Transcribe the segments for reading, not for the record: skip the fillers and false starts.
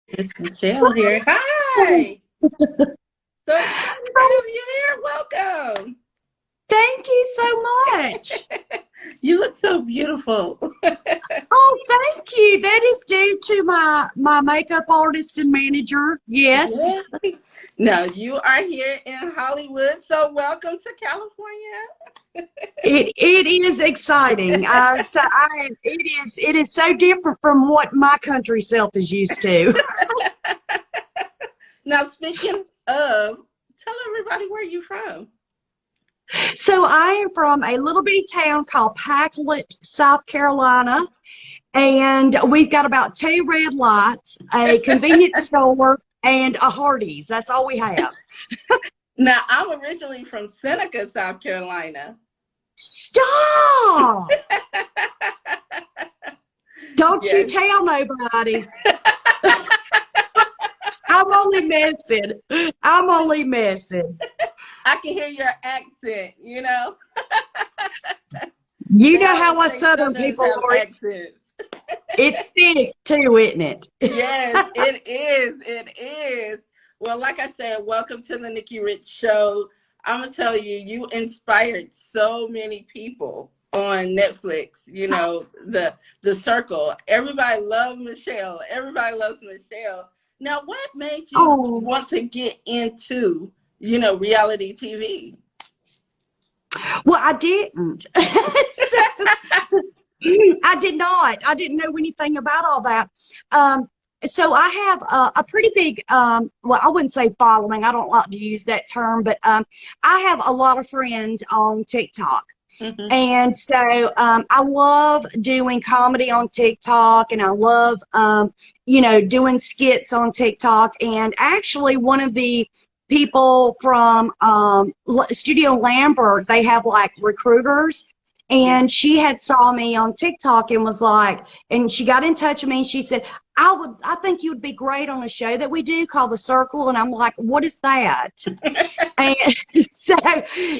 It's Michelle here. Hi. So excited to have you here. Welcome. Thank you so much. You look so beautiful. Oh, thank you. That is due to my makeup artist and manager. Yes, Yeah. Now you are here in Hollywood, so welcome to California. it is exciting. It is so different from what my country self is used to. Now speaking of, tell everybody where you're from. So I am from a little bitty town called Packlet, South Carolina, and we've got about two red lights, a convenience store, and a Hardee's. That's all we have. Now I'm originally from Seneca, South Carolina. Stop! Don't you Yes. tell nobody. I'm only messing. I'm only messing. I can hear your accent, you know. You They know how always us say Southern Southerners people have are. accents. It's thick too, isn't it? Yes, it is. It is. Well, like I said, welcome to the Nikki Rich Show. I'm gonna tell you, you inspired so many people on Netflix. You know, the Circle. Everybody loves Michelle. Everybody loves Michelle. Now, what made you Oh, want to get into, you know, reality TV? well, I didn't. I did not. I didn't know anything about all that. Um, so I have a pretty big, well, I wouldn't say following. I don't like to use that term, but I have a lot of friends on TikTok. Hmm. And so I love doing comedy on TikTok, and I love, doing skits on TikTok. And actually, one of the people from Studio Lambert, they have like recruiters. Yeah. And she had saw me on TikTok and was like, and she got in touch with me and she said, I think you would be great on a show that we do called The Circle. And I'm like, what is that? And so,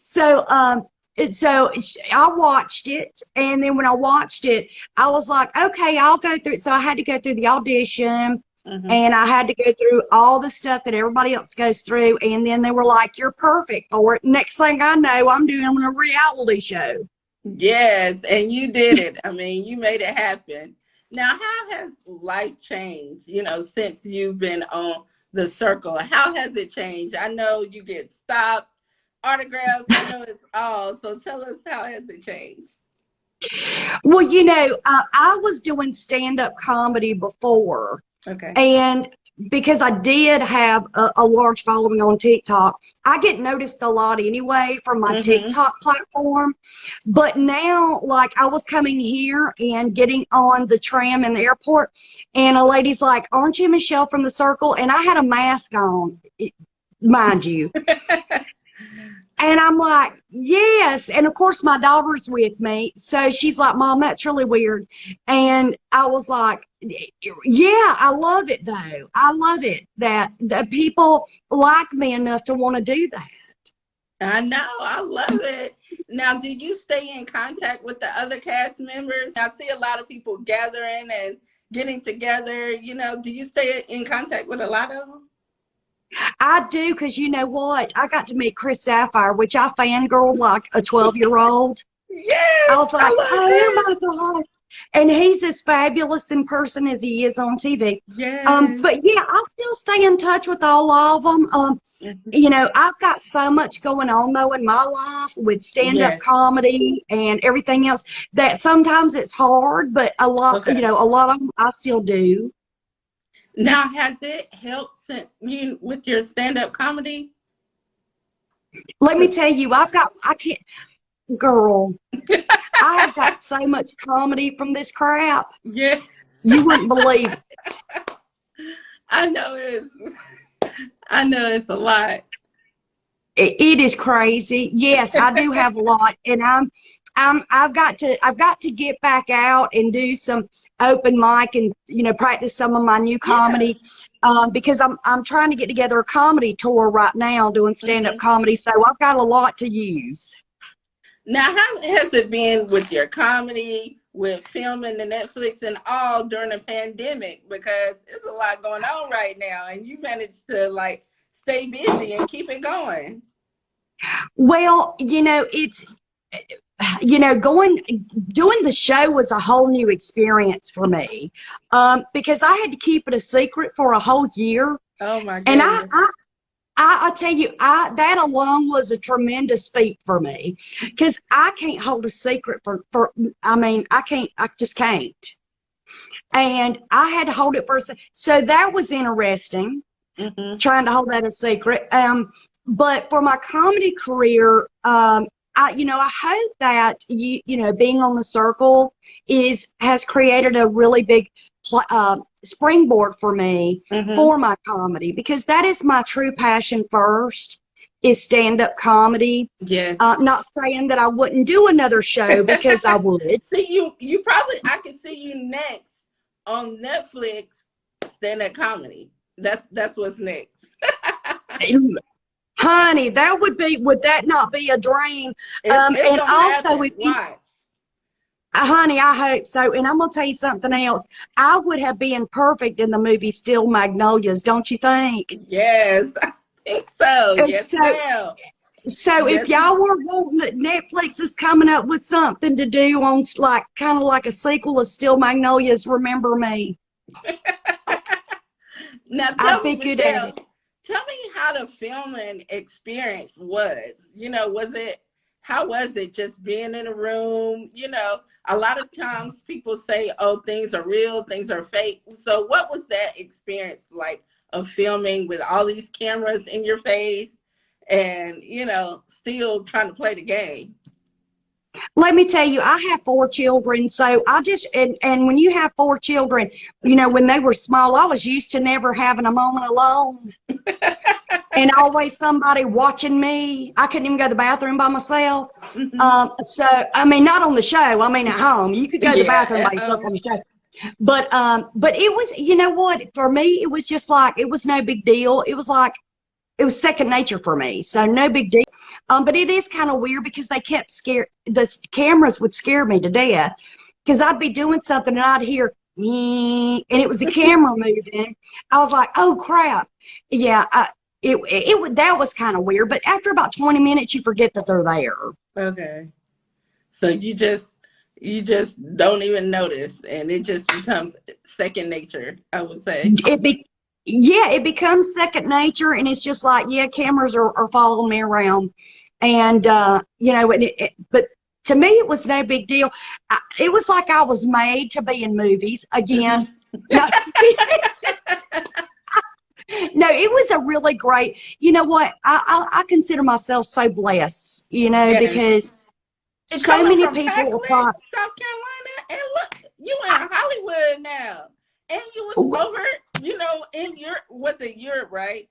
so, um, so I watched it, and then when I watched it, I was like, okay, I'll go through it. So I had to go through the audition, Hmm. and I had to go through all the stuff that everybody else goes through, and then they were like, you're perfect for it. Next thing I know, I'm doing a reality show. Yes, and you did it. I mean, you made it happen. Now, how has life changed, you know, since you've been on the circle? How has it changed? I know you get stopped, autographs, I know it's all. So tell us, how has it changed? Well, I was doing stand-up comedy before. Okay. And because I did have a large following on TikTok, I get noticed a lot anyway from my Mm-hmm. TikTok platform. But now, like, I was coming here and getting on the tram in the airport, and a lady's like, aren't you Michelle from The Circle? And I had a mask on, mind you. And I'm like, yes. And of course, my daughter's with me. So she's like, Mom, that's really weird. And I was like, yeah, I love it though. I love it that people like me enough to want to do that. I know, I love it. Now, do you stay in contact with the other cast members? I see a lot of people gathering and getting together. You know, do you stay in contact with a lot of them? I do, because you know what? I got to meet Chris Sapphire, which I fangirled like a 12-year-old. I Yes, was I like, love oh it. my God. And he's as fabulous in person as he is on TV. Yes. But yeah, I still stay in touch with all of them. Mhm. I've got so much going on though in my life with stand-up Yes. comedy and everything else that sometimes it's hard, but Okay. a lot of them I still do. Now, has it helped you with your stand-up comedy? Let me tell you, I can't, girl, I have got so much comedy from this crap. Yeah, You wouldn't believe it. I know it's. I know it's a lot. It is crazy. Yes, I do have a lot, and I've got to get back out and do some open mic and practice some of my new Yeah. comedy, because I'm trying to get together a comedy tour right now doing stand up Hmm. comedy. So I've got a lot to use. Now, how has it been with your comedy? with filming the Netflix and all during the pandemic, because there's a lot going on right now, and you managed to like stay busy and keep it going. Well, it's doing the show was a whole new experience for me, because I had to keep it a secret for a whole year. Oh my And goodness. I tell you, that alone was a tremendous feat for me, because I can't hold a secret I just can't. And I had to hold it for so that was interesting, trying to hold that a secret. But for my comedy career, I hope that being on the circle has created a really big springboard for me for my comedy, because that is my true passion first, is stand-up comedy. Yes. Not saying that I wouldn't do another show, because I would. See, you probably, I could see you next on Netflix, stand-up comedy. That's what's next. Honey, would that not be a dream? It's and also, why? Honey, I hope so. And I'm going to tell you something else. I would have been perfect in the movie Still Magnolias, don't you think? Yes, I think so. Yes, ma'am. So if y'all were wanting, Netflix is coming up with something to do on kind of like a sequel of Still Magnolias, remember me. Now tell me, Michelle, tell me how the filming experience was. How was it just being in a room? A lot of times people say, oh, things are real, things are fake. So what was that experience like of filming with all these cameras in your face and, still trying to play the game? Let me tell you, I have 4 children, so and when you have 4 children, when they were small, I was used to never having a moment alone. And always somebody watching me. I couldn't even go to the bathroom by myself. So, not on the show. At home. You could go to the bathroom by yourself on the show. But it was, what? For me, it was just like, it was no big deal. It was second nature for me. So no big deal. But it is kind of weird, because they kept the cameras would scare me to death, because I'd be doing something and I'd hear, and it was the camera moving. I was like, oh crap. Yeah. That was kind of weird, but after about 20 minutes, you forget that they're there. Okay. So you just don't even notice, and it just becomes second nature, I would say. It becomes second nature, and it's just like, cameras are following me around, and but to me, it was no big deal. It was like I was made to be in movies again. No, it was a really great, what, I consider myself so blessed, because so many people apply. South Carolina, and look, you in Hollywood now, and you was over, in Europe, right?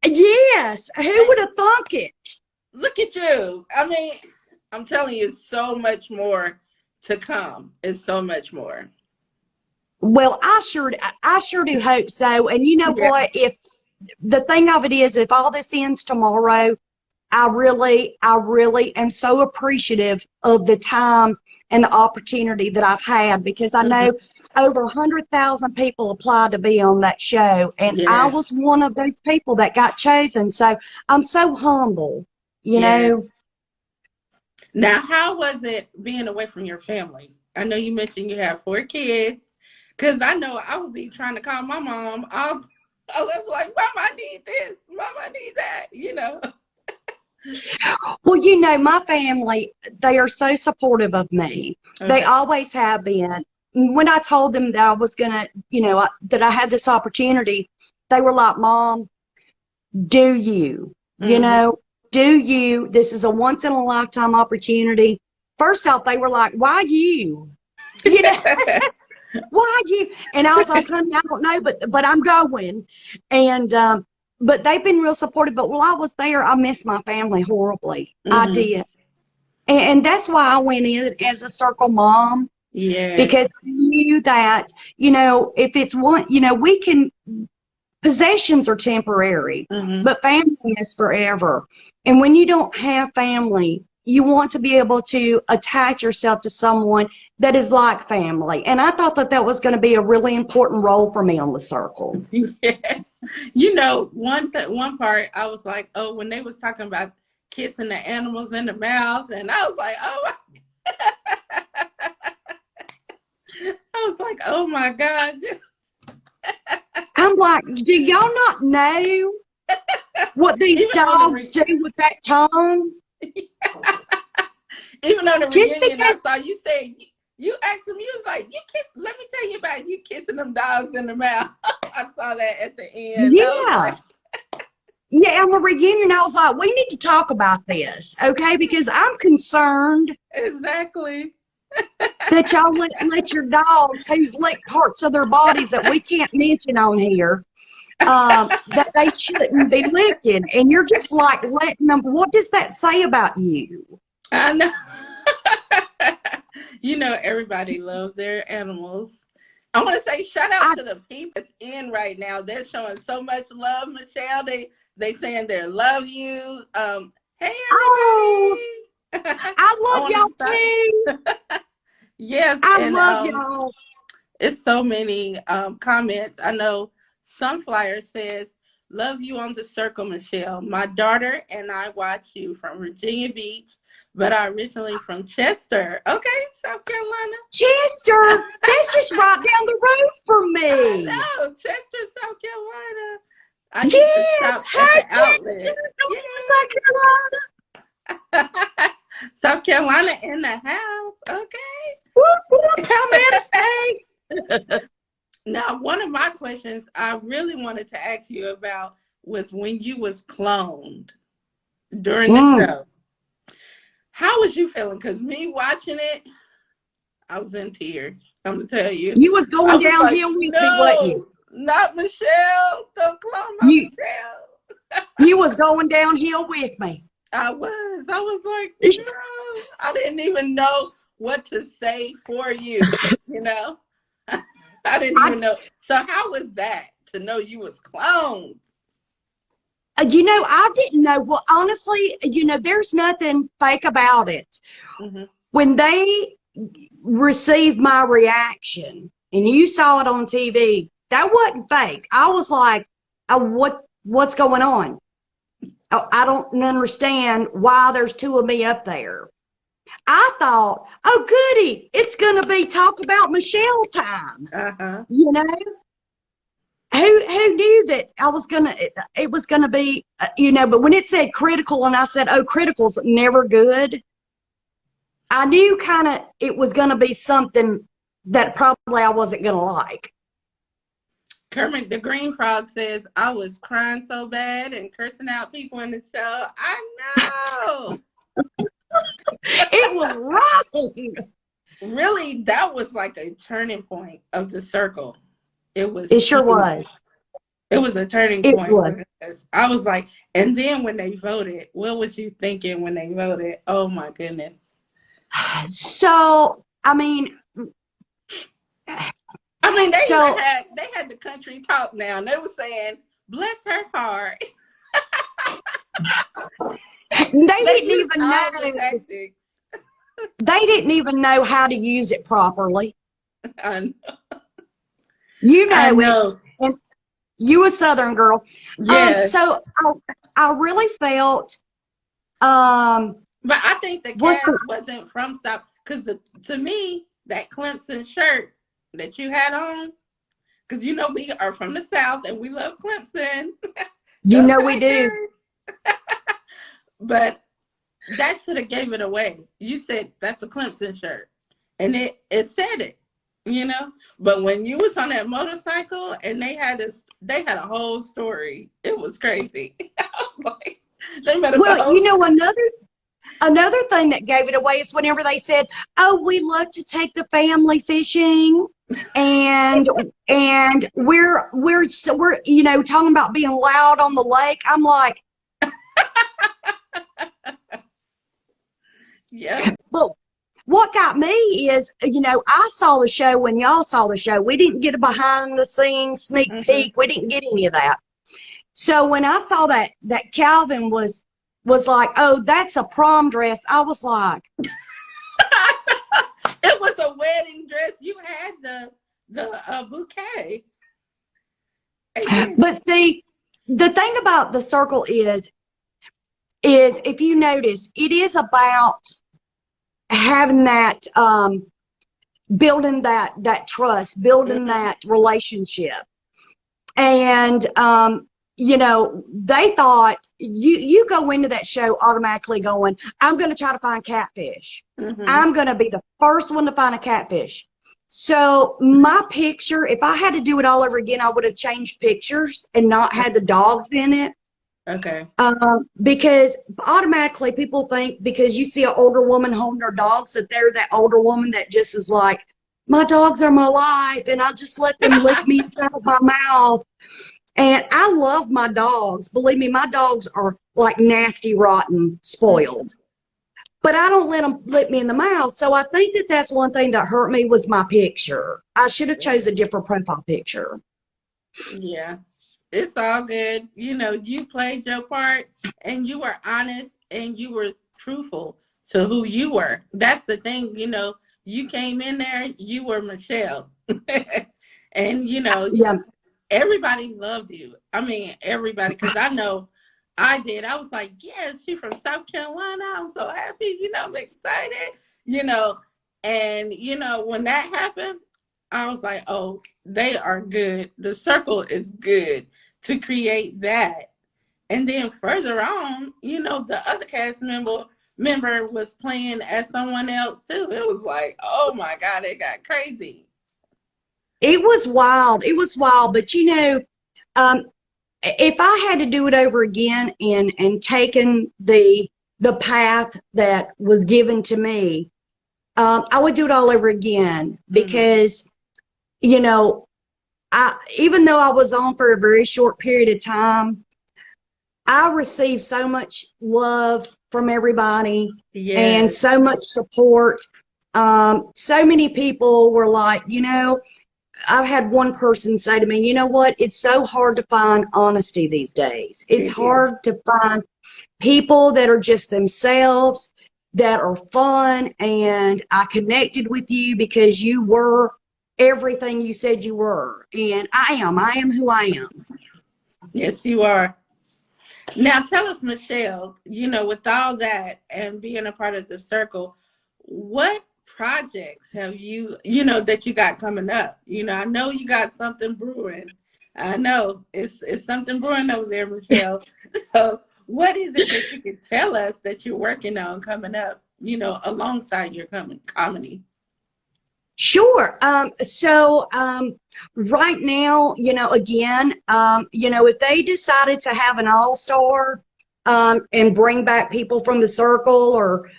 Yes, who would have thunk it? Look at you. I'm telling you, it's so much more to come. It's so much more. Well, I sure do hope so. And what? If the thing of it is, if all this ends tomorrow, I really am so appreciative of the time and the opportunity that I've had, because I know over 100,000 people applied to be on that show, and I was one of those people that got chosen. So I'm so humble, know. Now, how was it being away from your family? I know you mentioned you have 4 kids. Because I know I would be trying to call my mom. I was like, Mom, I need this. Mom, I need that, Well, my family, they are so supportive of me. Okay. They always have been. When I told them that I was going to, that I had this opportunity, they were like, Mom, do you? Do you? This is a once-in-a-lifetime opportunity. First off, they were like, why you? Why you? And I was like, honey, I don't know, but I'm going. And but they've been real supportive. But while I was there, I missed my family horribly. I did. And that's why I went in as a circle mom. Yeah. Because I knew that, if it's one, possessions are temporary, but family is forever. And when you don't have family, you want to be able to attach yourself to someone that is like family. And I thought that that was going to be a really important role for me on the circle. Yes. You know, one part I was like, oh, when they was talking about kissing the animals in the mouth, and I was like, oh I was like, oh my God. I'm like, do y'all not know what these Even dogs do with that tongue? Even on the Just reunion, I because, saw you say, you asked him, you was like, you kiss, let me tell you about you kissing them dogs in the mouth. I saw that at the end. I was yeah. like, Yeah, on the reunion, I was like, we need to talk about this, okay? Because I'm concerned exactly. that y'all let your dogs, who's lick parts of their bodies that we can't mention on here, that they shouldn't be licking. And you're just like letting them, what does that say about you? I know. You know, everybody loves their animals. I want to say shout out to the people that's in right now. They're showing so much love, Michelle. They saying they love you. Hey Oh, everybody. I love y'all too. Yes, I and love y'all. it's so many comments. I know Sunflower says, love you on the circle, Michelle. My daughter and I watch you from Virginia Beach, but I'm originally from Chester. Okay, South Carolina. Chester, that's just right down the road from me. I know, Chester, South Carolina. I used to Yes, shop at hey, the outlet. South Carolina. South Carolina in the house. Okay. Whoop, whoop, how many? Now, one of my questions I really wanted to ask you about was when you was cloned during the show. How was you feeling? Because me watching it, I was in tears. I'm going to tell you. You was going downhill with me, wasn't you? Not Michelle. Don't clone my Michelle. You was going downhill with me. I was like, no. I didn't even know what to say for you, you know? I didn't even know. So how was that to know you was cloned? You know, I didn't know. Well, honestly, you know, there's nothing fake about it. Mm-hmm. When they received my reaction and you saw it on TV, that wasn't fake. I was like, what's going on? I don't understand why there's two of me up there. I thought, oh, goody, it's going to be talk about Michelle time. Uh-huh. You know? Who knew that it was gonna be, you know, but when it said critical and I said, oh, critical's never good, I knew kind of it was gonna be something that probably I wasn't gonna like. Kermit the Green Frog says, I was crying so bad and cursing out people in the show. I know. It was wrong. Really, that was like a turning point of the circle. It sure was. It was a turning point. I was like, and then when they voted, what was you thinking when they voted? Oh my goodness. So, I mean, they had the country talk now. They were saying, bless her heart. They didn't even know. They didn't even know how to use it properly. I know. You know it. And you a Southern girl. Yes. So I really felt. But I think the cast wasn't from South, because to me, that Clemson shirt that you had on, because you know we are from the South and we love Clemson. You know we do. But that should have gave it away. You said that's a Clemson shirt, and it said it. You know, but when you was on that motorcycle and they had a whole story, it was crazy. Like, well, you know, another thing that gave it away is whenever they said, "Oh, we love to take the family fishing," and we're you know, talking about being loud on the lake. I'm like, yeah. Well, what got me is, you know, I saw the show when y'all saw the show. We didn't get a behind the scenes sneak peek. We didn't get any of that. So when I saw that Calvin was was like, oh, that's a prom dress. I was like, It was a wedding dress. You had the bouquet. but see, the thing about the circle is if you notice, it is about having that, building that trust, building Mm-hmm. that relationship. And, they thought you go into that show automatically going, I'm going to try to find catfish. Mm-hmm. I'm going to be the first one to find a catfish. So my picture, if I had to do it all over again, I would have changed pictures and not had the dogs in it. Okay. Because automatically people think because you see an older woman holding her dogs that they're that older woman that just is like, my dogs are my life and I'll just let them lick me inside of my mouth. And I love my dogs. Believe me, my dogs are like nasty, rotten, spoiled. But I don't let them lick me in the mouth. So I think that that's one thing that hurt me was my picture. I should have chose a different profile picture. Yeah. It's all good. You played your part and you were honest and you were truthful to who you were. That's the thing, you came in there, you were Michelle. And, Yeah. everybody loved you. I mean, everybody, because I know I did. I was like, yes, she's from South Carolina. I'm so happy, I'm excited, you know. And, when that happened, I was like, oh, they are good. The circle is good to create that. And then further on, the other cast member was playing as someone else too. It was like, oh my God, it got crazy. It was wild. It was wild. But um, if I had to do it over again and taken the path that was given to me, I would do it all over again Mm-hmm. because, even though I was on for a very short period of time, I received so much love from everybody and Yes. so much support. So many people were like, I've had one person say to me, you know what? It's so hard to find honesty these days. It's It is. hard to find people that are just themselves, that are fun. And I connected with you because you were everything you said you were. And I am who I am. Yes, you are. Now tell us, Michelle, with all that and being a part of the circle, what projects have that you got coming up? I know you got something brewing. I know it's something brewing over there, Michelle. So what is it that you can tell us that you're working on coming up, alongside your comedy? Sure. Right now, again, if they decided to have an all-star, and bring back people from the circle or,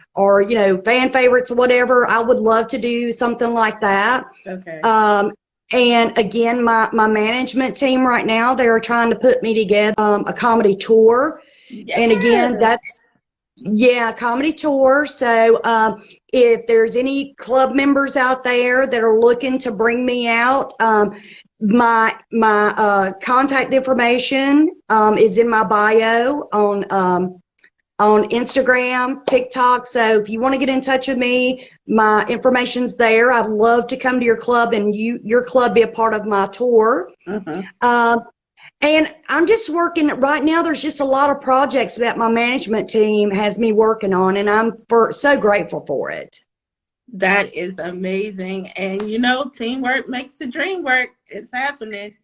fan favorites or whatever, I would love to do something like that. Okay. Um, and again, my management team right now, they're trying to put me together, a comedy tour. And again, Yes. that's, yeah, comedy tour. So if there's any club members out there that are looking to bring me out, my contact information is in my bio on Instagram, TikTok. So if you want to get in touch with me, my information's there. I'd love to come to your club and your club be a part of my tour. Mm-hmm. Um, and I'm just working right now. There's just a lot of projects that my management team has me working on, and I'm so grateful for it. That is amazing. And teamwork makes the dream work. It's happening.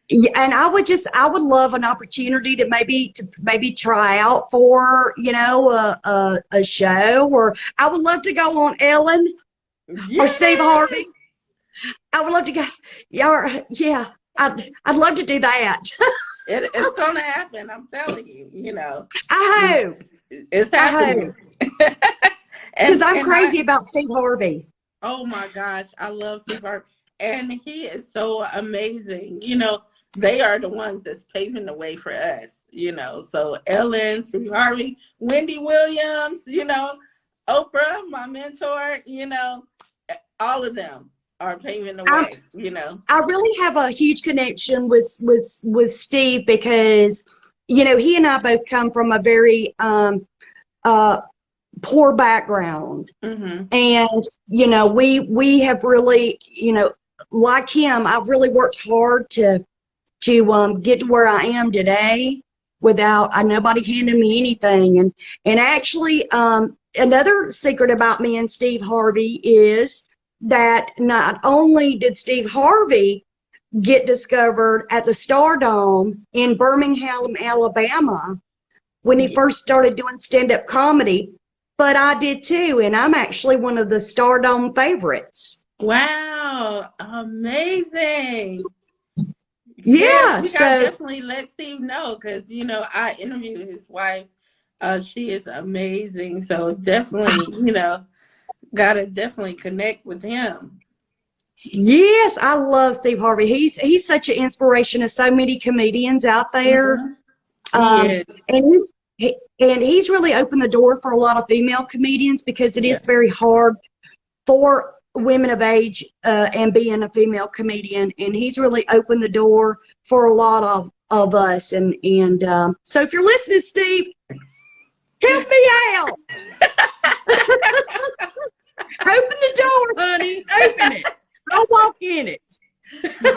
Yeah, and I would love an opportunity to maybe try out for, a show, or I would love to go on Ellen or Steve Yes. Harvey. I would love to go. Yeah, I'd love to do that. It's gonna happen. I'm telling you, I hope. it's I happening. hope. Because and I'm and I crazy about Steve Harvey. oh my gosh, I love Steve Harvey. And he is so amazing. They are the ones that's paving the way for us, So Ellen, Steve Harvey, Wendy Williams, Oprah, my mentor, all of them are paving the way. I really have a huge connection with Steve because, you know, he and I both come from a very poor background. Mm-hmm. And, you know, we have really, you know, like him, I've really worked hard to get to where I am today without nobody handing me anything. And actually, another secret about me and Steve Harvey is that not only did Steve Harvey get discovered at the Stardome in Birmingham, Alabama, when he first started doing stand-up comedy, but I did too, and I'm actually one of the Stardome favorites. Wow, amazing. Yes, Yeah, we got to so definitely let Steve know because, you know, I interviewed his wife. She is amazing. So definitely, you know, got to definitely connect with him. yes, I love Steve Harvey. He's such an inspiration to so many comedians out there. Mm-hmm. He Um, is. and and he's really opened the door for a lot of female comedians because it Yeah. is very hard for women of age and being a female comedian. And he's really opened the door for a lot of us. And so if you're listening, Steve, help me out. Open the door, honey. Open it. I'll walk in it.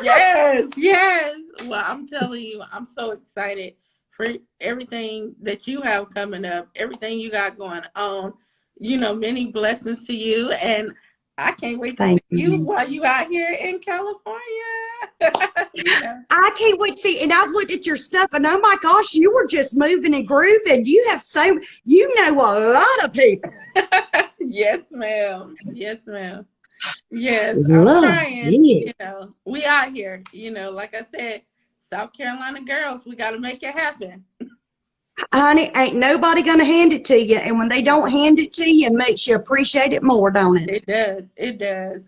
Yes, yes. Well, I'm telling you, I'm so excited for everything that you have coming up, everything you got going on. You know, many blessings to you, and I can't wait to Thank see you you. while you out here in California. You know. I can't wait to see. And I've looked at your stuff, and oh my gosh, you were just moving and grooving. You know a lot of people. Yes, ma'am. Yes, ma'am. Yes, I'm Love trying. it. You know, we out here. You know, like I said, South Carolina girls, we got to make it happen. Honey, ain't nobody gonna hand it to you. And when they don't hand it to you, it makes you appreciate it more, don't it? It does. It does.